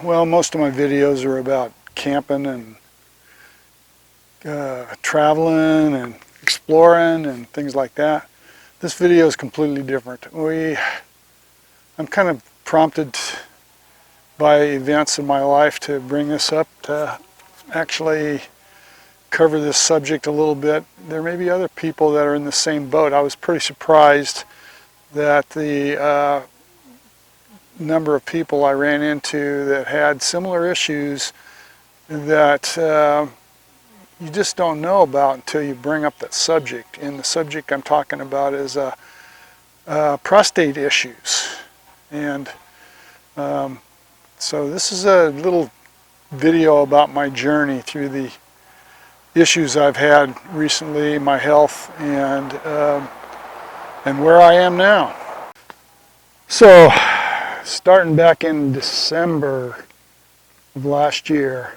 Well, most of my videos are about camping and traveling and exploring and things like that. This video is completely different. I'm kind of prompted by events in my life to bring this up, to actually cover this subject a little bit. There may be other people that are in the same boat. I was pretty surprised that the number of people I ran into that had similar issues that you just don't know about until you bring up that subject. And the subject I'm talking about is prostate issues. And so this is a little video about my journey through the issues I've had recently, my health, and where I am now. So, starting back in December of last year,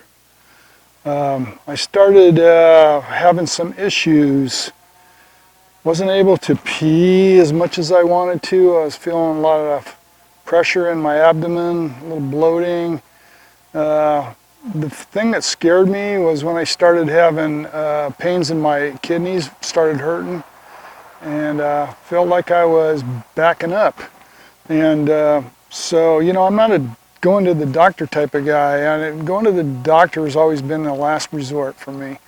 I started having some issues. Wasn't able to pee as much as I wanted to. I was feeling a lot of pressure in my abdomen, a little bloating. The thing that scared me was when I started having pains in my kidneys, started hurting, and felt like I was backing up. And so, you know, I'm not a going to the doctor type of guy. And going to the doctor has always been the last resort for me.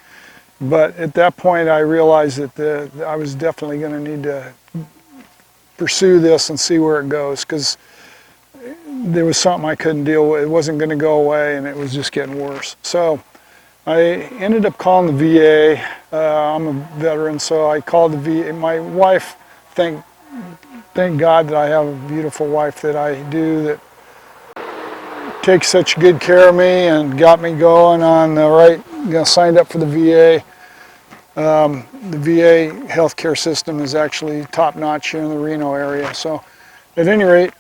But at that point, I realized that I was definitely going to need to pursue this and see where it goes, because there was something I couldn't deal with. It wasn't going to go away, and it was just getting worse. So I ended up calling the VA. I'm a veteran, so I called the VA. My wife, thank God that I have a beautiful wife that I do, that takes such good care of me and got me going on the right, signed up for the VA. The VA healthcare system is actually top notch here in the Reno area. So at any rate,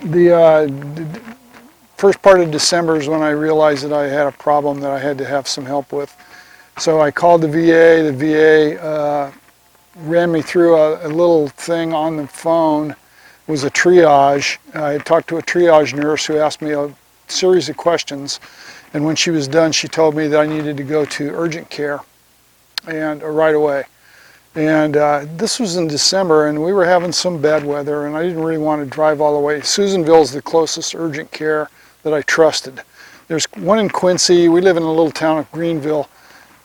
the first part of December is when I realized that I had a problem that I had to have some help with. So I called the VA. The VA ran me through a little thing on the phone. It was a triage. I talked to a triage nurse who asked me a series of questions, and when she was done, she told me that I needed to go to urgent care, and right away. And this was in December, and we were having some bad weather, and I didn't really want to drive all the way. Susanville is the closest urgent care that I trusted. There's one in Quincy. We live in a little town of Greenville,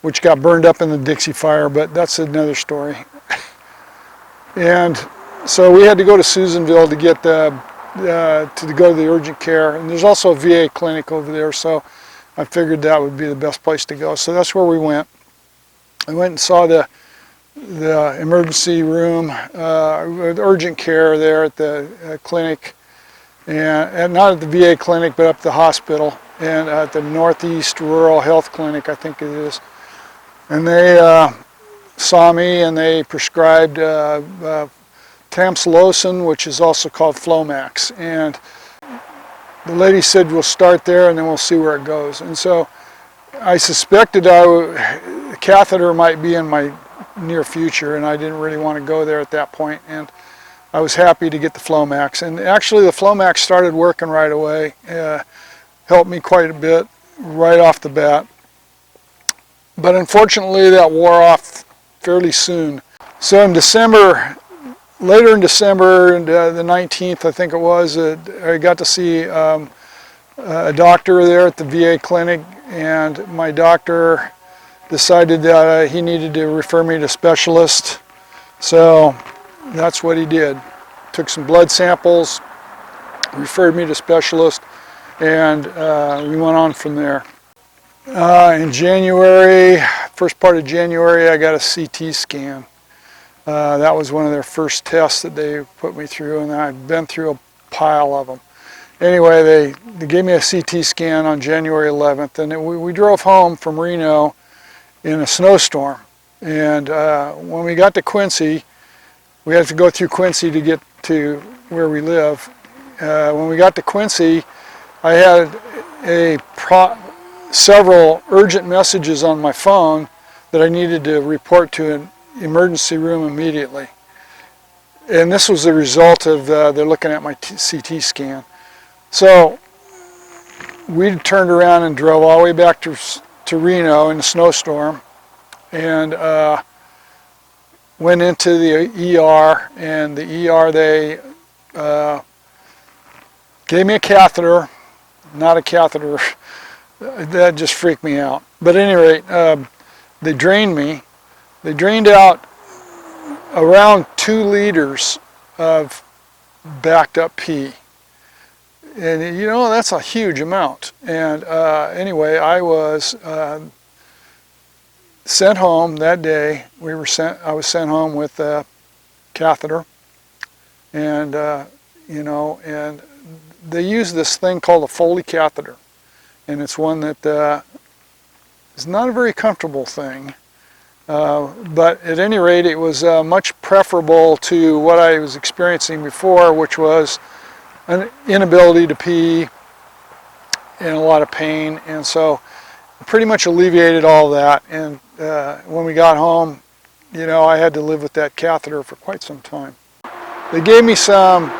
which got burned up in the Dixie Fire, but that's another story. And so we had to go to Susanville to get to go to the urgent care, and there's also a VA clinic over there, so I figured that would be the best place to go. So that's where we went. I went and saw the emergency room, urgent care there at the clinic, and not at the VA clinic, but up at the hospital, and at the Northeast Rural Health Clinic, I think it is. And they saw me, and they prescribed tamsulosin, which is also called Flomax. And the lady said, we'll start there and then we'll see where it goes. And so I suspected a catheter might be in my near future, and I didn't really want to go there at that point. And I was happy to get the Flomax. And actually the Flomax started working right away. Helped me quite a bit right off the bat. But unfortunately that wore off fairly soon. So in December, later in December, the 19th, I think it was, I got to see a doctor there at the VA clinic, and my doctor decided that he needed to refer me to specialist. So that's what he did. Took some blood samples, referred me to specialist, and we went on from there. In January, first part of January, I got a CT scan. That was one of their first tests that they put me through, and I've been through a pile of them. Anyway, they gave me a CT scan on January 11th, and we drove home from Reno in a snowstorm. And when we got to Quincy, we had to go through Quincy to get to where we live. When we got to Quincy, I had several urgent messages on my phone that I needed to report to an emergency room immediately. And this was the result of they're looking at my CT scan. So we turned around and drove all the way back to Reno in a snowstorm, and went into the ER, and the ER, they gave me a catheter, not a catheter, that just freaked me out. But at any rate, they drained me. They drained out around 2 liters of backed up pee. And you know, that's a huge amount. And anyway, I was sent home that day. I was sent home with a catheter, and you know, and they use this thing called a Foley catheter, and it's one that is not a very comfortable thing. But at any rate, it was much preferable to what I was experiencing before, which was an inability to pee and a lot of pain. And so it pretty much alleviated all that. And when we got home, you know, I had to live with that catheter for quite some time. They gave me some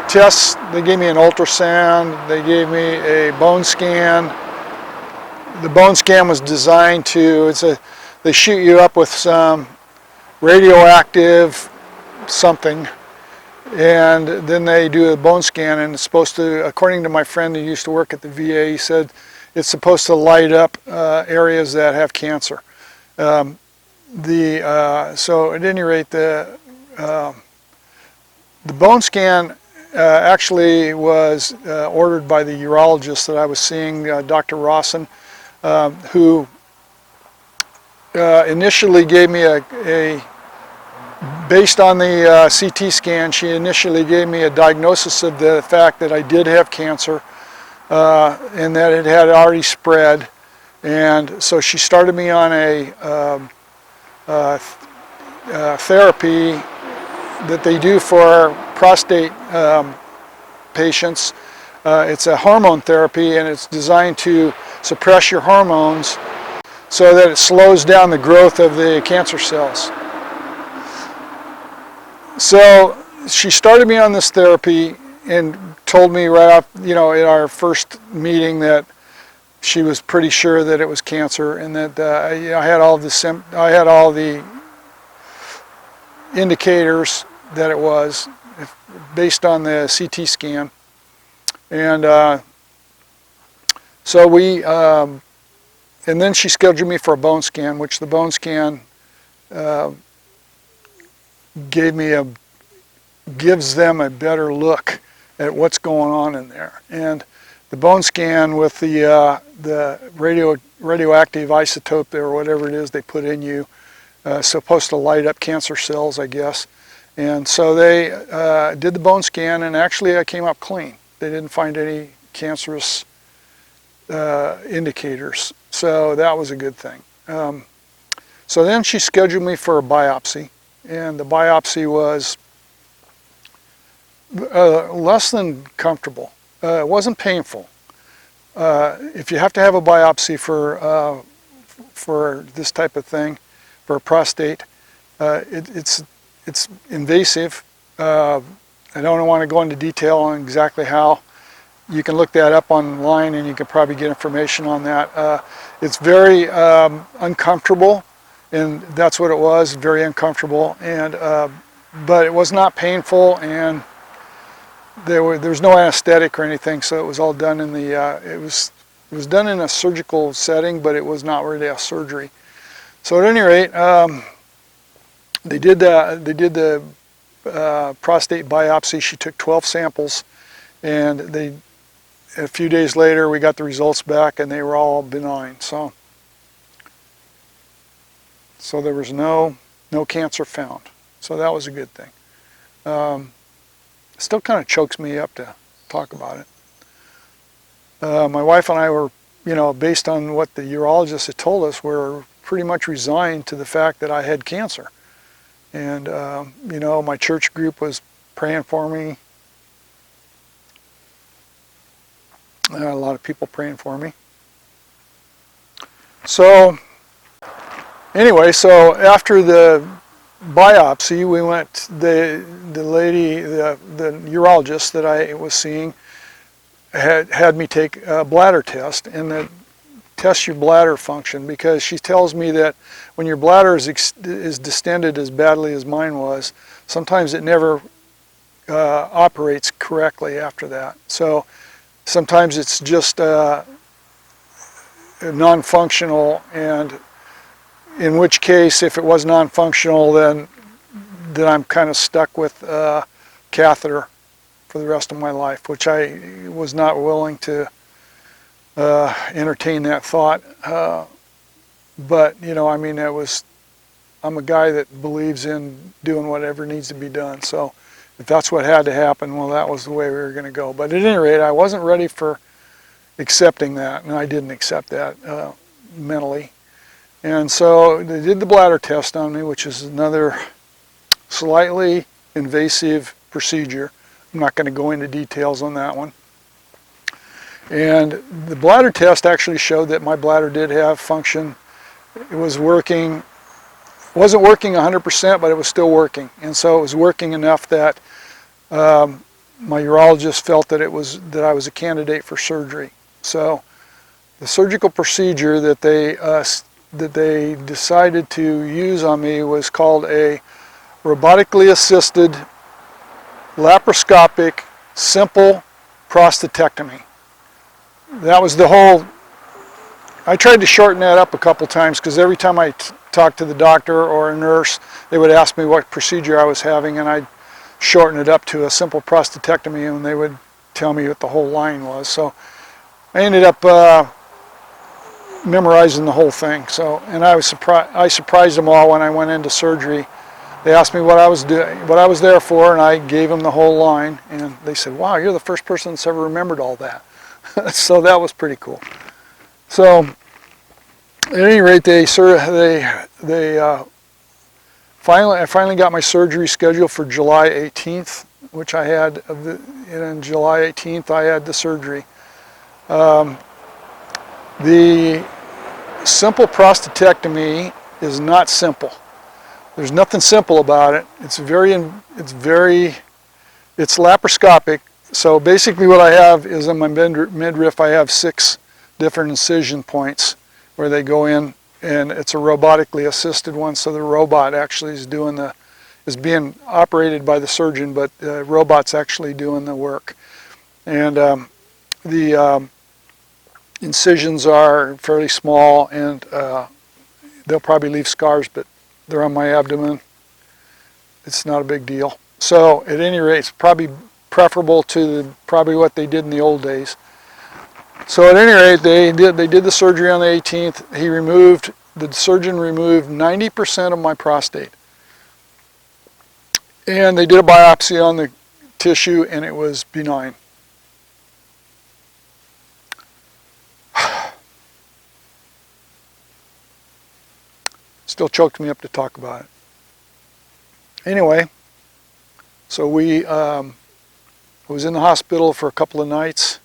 tests. They gave me an ultrasound. They gave me a bone scan. The bone scan was designed to, they shoot you up with some radioactive something, and then they do a bone scan, and it's supposed to, according to my friend who used to work at the VA, he said it's supposed to light up areas that have cancer. So at any rate, the bone scan actually was ordered by the urologist that I was seeing, Dr. Rawson, who initially gave me based on the CT scan, she initially gave me a diagnosis of the fact that I did have cancer, and that it had already spread. And so she started me on a therapy that they do for prostate patients. It's a hormone therapy, and it's designed to suppress your hormones so that it slows down the growth of the cancer cells. So she started me on this therapy and told me right off, you know, in our first meeting, that she was pretty sure that it was cancer, and that I had all the indicators that it was based on the CT scan. And so and then she scheduled me for a bone scan, which the bone scan gives them a better look at what's going on in there. And the bone scan with the radioactive isotope or whatever it is they put in you, supposed to light up cancer cells, I guess. And so they did the bone scan, and actually I came up clean. They didn't find any cancerous indicators, so that was a good thing. So then she scheduled me for a biopsy, and the biopsy was less than comfortable. It wasn't painful. If you have to have a biopsy for this type of thing, for a prostate, it's invasive. I don't want to go into detail on exactly how. You can look that up online, and you can probably get information on that. It's very uncomfortable, and that's what it was, very uncomfortable. And but it was not painful, and there was no anesthetic or anything, so it was all done in the it was done in a surgical setting, but it was not really a surgery. So at any rate, they did the prostate biopsy. She took 12 samples, and a few days later we got the results back, and they were all benign. So there was no cancer found. So that was a good thing. It still kind of chokes me up to talk about it. My wife and I were, you know, based on what the urologist had told us, were pretty much resigned to the fact that I had cancer. And, you know, my church group was praying for me. A lot of people praying for me. So, anyway, so after the biopsy, we went, the urologist that I was seeing had me take a bladder test, and that tests your bladder function, because she tells me that when your bladder is distended as badly as mine was, sometimes it never operates correctly after that. So sometimes it's just non-functional, and in which case, if it was non-functional, then I'm kind of stuck with catheter for the rest of my life, which I was not willing to entertain that thought. But, you know, I mean, I'm a guy that believes in doing whatever needs to be done. So if that's what had to happen, well, that was the way we were going to go. But at any rate, I wasn't ready for accepting that, and I didn't accept that mentally. And so they did the bladder test on me, which is another slightly invasive procedure. I'm not going to go into details on that one. And the bladder test actually showed that my bladder did have function. It was working, wasn't working 100%, but it was still working. And so it was working enough that my urologist felt that I was a candidate for surgery. So the surgical procedure that they decided to use on me was called a robotically assisted laparoscopic simple prostatectomy. That was the whole. I tried to shorten that up a couple times, because every time I talked to the doctor or a nurse, they would ask me what procedure I was having, and I'd shorten it up to a simple prostatectomy, and they would tell me what the whole line was. So I ended up memorizing the whole thing. So, and I surprised them all when I went into surgery. They asked me what I was there for, and I gave them the whole line, and they said, "Wow, you're the first person that's ever remembered all that." So that was pretty cool. So at any rate, I finally got my surgery scheduled for July 18th, which I had, and July 18th I had the surgery. The simple prostatectomy is not simple. There's nothing simple about it. It's laparoscopic. So basically what I have is in my midriff, I have 6 different incision points where they go in, and it's a robotically assisted one. So the robot actually is being operated by the surgeon, but the robot's actually doing the work. And the incisions are fairly small, and they'll probably leave scars, but they're on my abdomen. It's not a big deal. So at any rate, it's probably preferable to probably what they did in the old days. So at any rate, they did the surgery on the 18th. The surgeon removed 90% of my prostate. And they did a biopsy on the tissue, and it was benign. Still choked me up to talk about it. Anyway, so I was in the hospital for a couple of nights,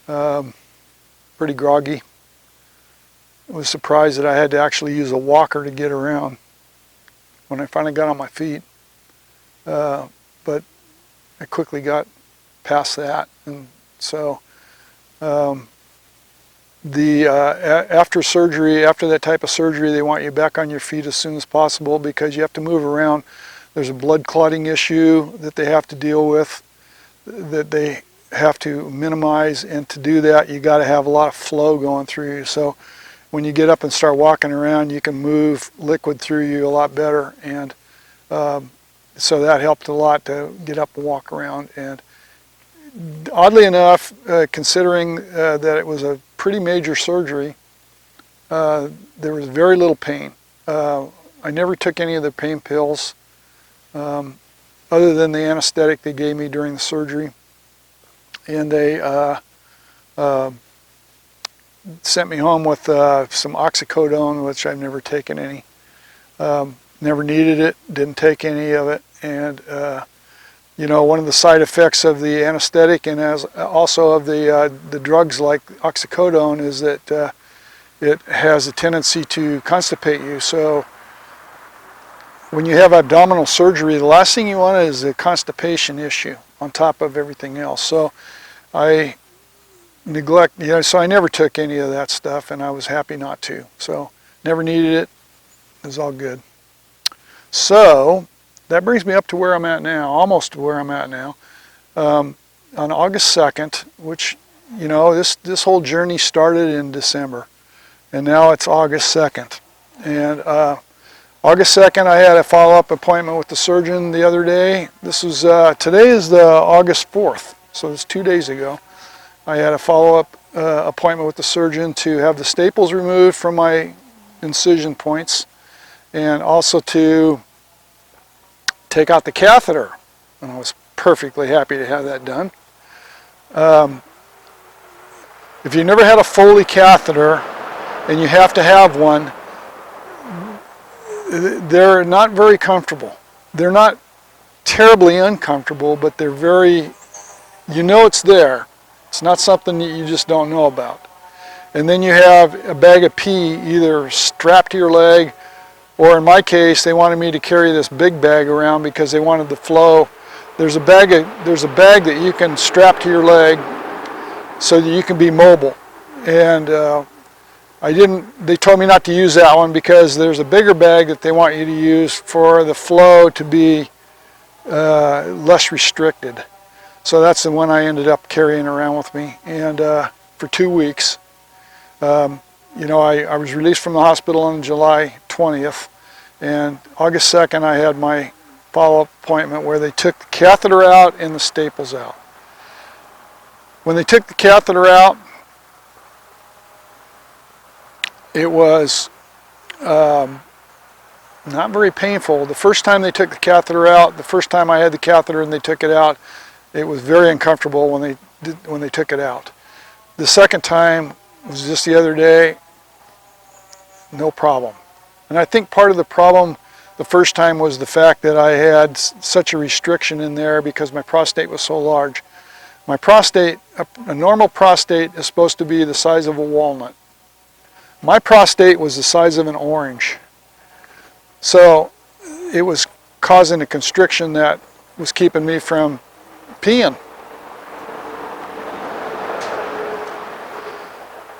pretty groggy. I was surprised that I had to actually use a walker to get around when I finally got on my feet. But I quickly got past that, and so after surgery, after that type of surgery, they want you back on your feet as soon as possible, because you have to move around. There's a blood clotting issue that they have to deal with, that they have to minimize, and to do that you got to have a lot of flow going through you. So when you get up and start walking around, you can move liquid through you a lot better, and so that helped a lot to get up and walk around. And oddly enough, considering that it was a pretty major surgery, there was very little pain. I never took any of the pain pills other than the anesthetic they gave me during the surgery. And they sent me home with some oxycodone, which I've never taken any. Never needed it, didn't take any of it. And you know, one of the side effects of the anesthetic, and also of the drugs like oxycodone, is that it has a tendency to constipate you. So when you have abdominal surgery, the last thing you want is a constipation issue on top of everything else. So I neglect, so I never took any of that stuff, and I was happy not to. So never needed it. It was all good. So that brings me up to where I'm at now, almost to where I'm at now. On August 2nd, which, this whole journey started in December, and now it's August 2nd. And August 2nd, I had a follow-up appointment with the surgeon the other day. Today is the August 4th, so it's 2 days ago. I had a follow-up appointment with the surgeon to have the staples removed from my incision points, and also to take out the catheter. And I was perfectly happy to have that done. If you never had a Foley catheter and you have to have one, they're not very comfortable. They're not terribly uncomfortable, but they're very, it's there. It's not something that you just don't know about. And then you have a bag of pee either strapped to your leg, or in my case, they wanted me to carry this big bag around because they wanted the flow. There's a bag that you can strap to your leg so that you can be mobile. And they told me not to use that one because there's a bigger bag that they want you to use for the flow to be less restricted. So that's the one I ended up carrying around with me, and for 2 weeks. I was released from the hospital on July 20th, and August 2nd I had my follow-up appointment where they took the catheter out and the staples out. When they took the catheter out, it was not very painful. The first time they took the catheter out, the first time I had the catheter and they took it out, it was very uncomfortable when they took it out. The second time was just the other day, no problem. And I think part of the problem the first time was the fact that I had such a restriction in there because my prostate was so large. My prostate, a normal prostate is supposed to be the size of a walnut. My prostate was the size of an orange. So it was causing a constriction that was keeping me from peeing.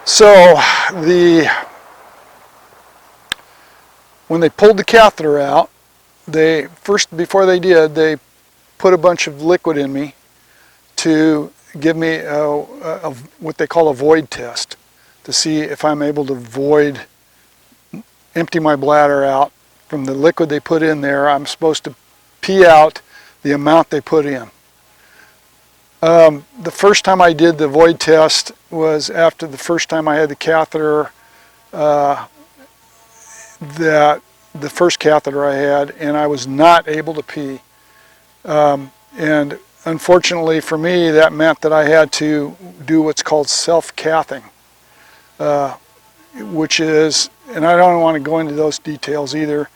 So when they pulled the catheter out, before they did, they put a bunch of liquid in me to give me what they call a void test, to see if I'm able to empty my bladder out. From the liquid they put in there, I'm supposed to pee out the amount they put in. The first time I did the void test was after the first time I had the catheter, the first catheter I had, and I was not able to pee. And unfortunately for me, that meant that I had to do what's called self-cathing, which is, and I don't want to go into those details either,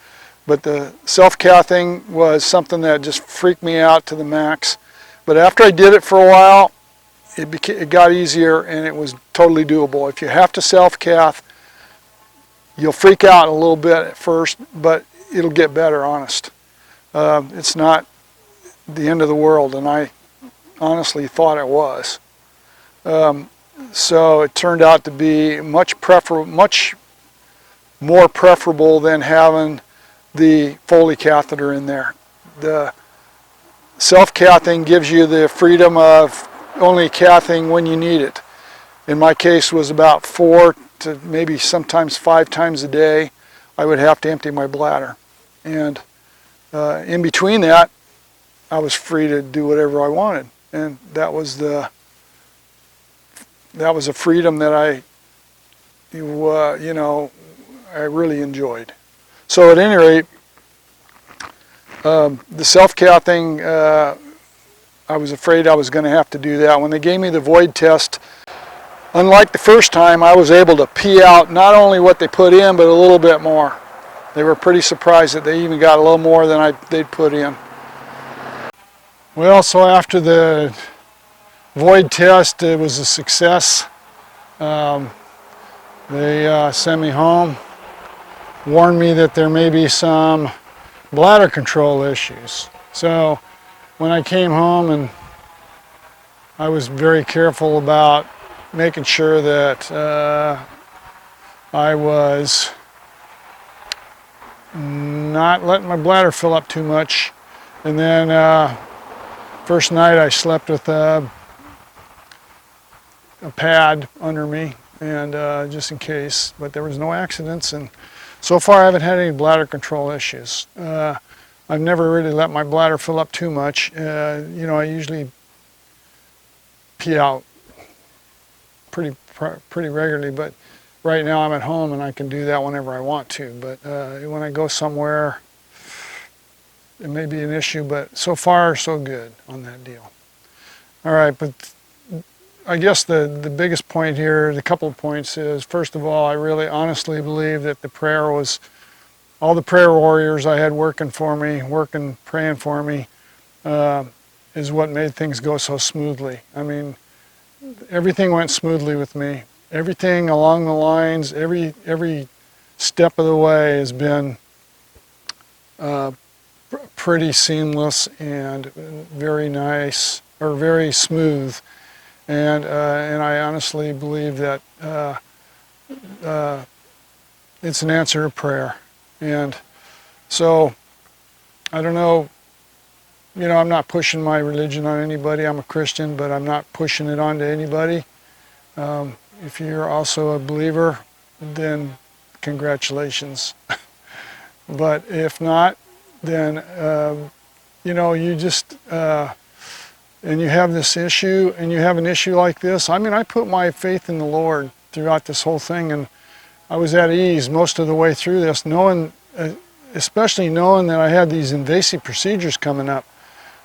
but the self-cathing was something that just freaked me out to the max. But after I did it for a while, it got easier and it was totally doable. If you have to self-cath, you'll freak out a little bit at first, but it'll get better, honest. It's not the end of the world, and I honestly thought it was. So it turned out to be much more preferable than having the Foley catheter in there. The self-cathing gives you the freedom of only cathing when you need it. In my case, was about 4 to maybe sometimes 5 times a day I would have to empty my bladder. And in between that, I was free to do whatever I wanted. And that was a freedom that I really enjoyed. So at any rate, the self-cathing, I was afraid I was going to have to do that. When they gave me the void test, unlike the first time, I was able to pee out not only what they put in, but a little bit more. They were pretty surprised that they even got a little more than they'd put in. Well, so after the void test, it was a success. They sent me home, warned me that there may be some bladder control issues. So when I came home, and I was very careful about making sure that I was not letting my bladder fill up too much. And then first night I slept with a pad under me, and just in case, but there was no accidents, and so far I haven't had any bladder control issues. I've never really let my bladder fill up too much. You know, I usually pee out pretty regularly, but right now I'm at home and I can do that whenever I want to. But when I go somewhere, it may be an issue, but so far so good on that deal. All right, but I guess the biggest point here, the couple of points is, first of all, I really honestly believe that the prayer was, all the prayer warriors I had working for me, praying for me, is what made things go so smoothly. I mean, everything went smoothly with me. Everything along the lines, every step of the way has been pretty seamless and very nice, or very smooth. And I honestly believe that it's an answer to prayer. And so, I don't know, you know, I'm not pushing my religion on anybody. I'm a Christian, but I'm not pushing it on to anybody. If you're also a believer, then congratulations. But if not, then, you know, you just, and you have this issue, and you have an issue like this. I mean, I put my faith in the Lord throughout this whole thing, and I was at ease most of the way through this, knowing, especially knowing that I had these invasive procedures coming up.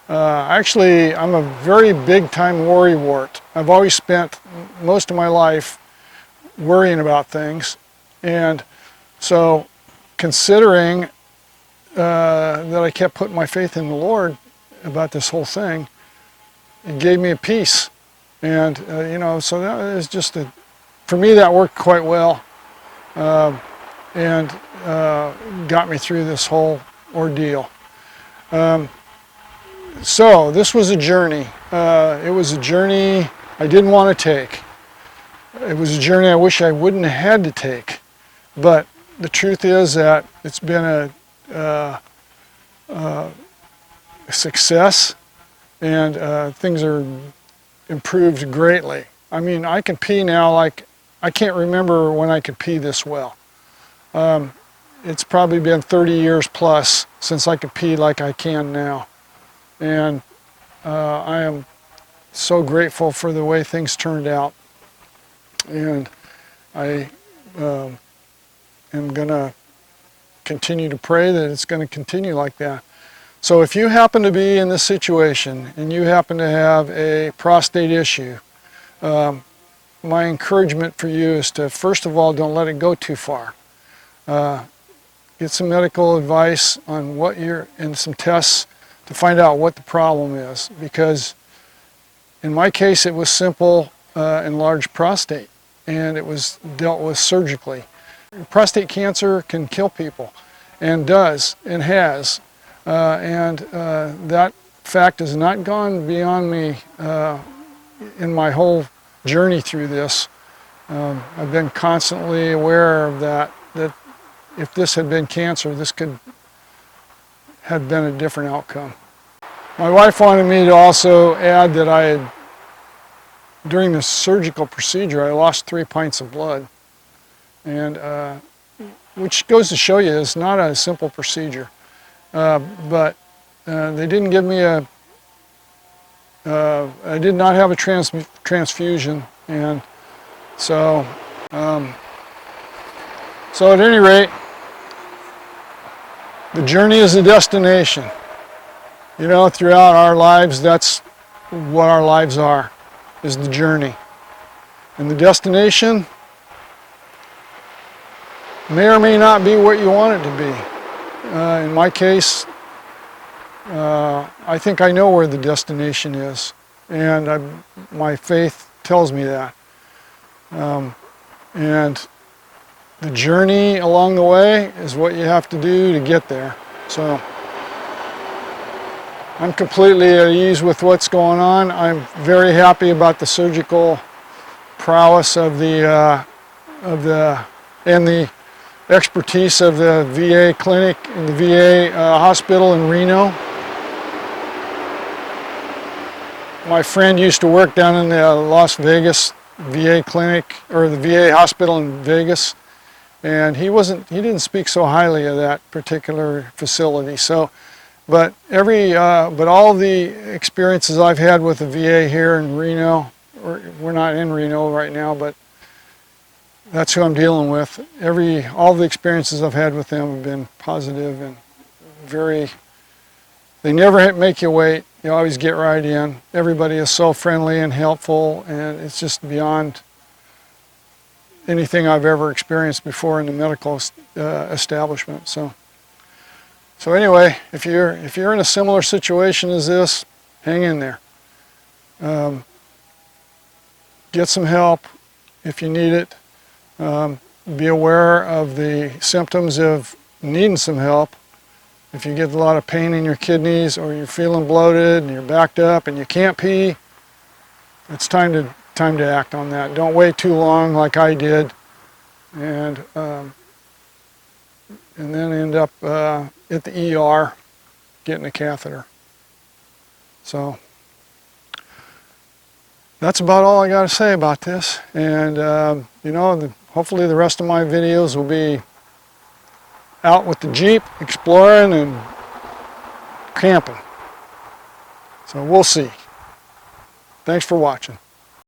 Actually, I'm a very big-time worrywart. I've always spent most of my life worrying about things, and so considering that I kept putting my faith in the Lord about this whole thing, it gave me a peace. And you know, so that is just for me, that worked quite well, and got me through this whole ordeal. So this was a journey. It was a journey I didn't want to take. It was a journey I wish I wouldn't have had to take. But the truth is that it's been a success, and things are improved greatly. I mean, I can pee now like I can't remember when I could pee this well. It's probably been 30 years plus since I could pee like I can now. And I am so grateful for the way things turned out. And I am going to continue to pray that it's going to continue like that. So if you happen to be in this situation and you happen to have a prostate issue, my encouragement for you is to, first of all, don't let it go too far. Get some medical advice on what and some tests to find out what the problem is. Because in my case, it was simple enlarged prostate, and it was dealt with surgically. Prostate cancer can kill people, and does, and has. And that fact has not gone beyond me in my whole journey through this. I've been constantly aware of that if this had been cancer, this could have been a different outcome. My wife wanted me to also add that during the surgical procedure, I lost 3 pints of blood. And which goes to show you it's not a simple procedure. But they didn't give me I did not have a transfusion, and so so at any rate, the journey is the destination. You know, throughout our lives, that's what our lives are, is the journey. And the destination may or may not be what you want it to be. In my case, I think I know where the destination is, and my faith tells me that. And the journey along the way is what you have to do to get there. So I'm completely at ease with what's going on. I'm very happy about the surgical prowess of the and the expertise of the VA clinic and the VA hospital in Reno. My friend used to work down in the Las Vegas VA clinic, or the VA hospital in Vegas, and he didn't speak so highly of that particular facility. So, but all the experiences I've had with the VA here in Reno, we're not in Reno right now, but that's who I'm dealing with. All the experiences I've had with them have been positive and they never make you wait. You always get right in. Everybody is so friendly and helpful, and it's just beyond anything I've ever experienced before in the medical establishment. So anyway, if you're in a similar situation as this, hang in there. Get some help if you need it. Be aware of the symptoms of needing some help. If you get a lot of pain in your kidneys, or you're feeling bloated and you're backed up and you can't pee, it's time to act on that. Don't wait too long like I did, and then end up at the ER getting a catheter. So that's about all I got to say about this. And you know, hopefully the rest of my videos will be out with the Jeep, exploring and camping. So we'll see. Thanks for watching.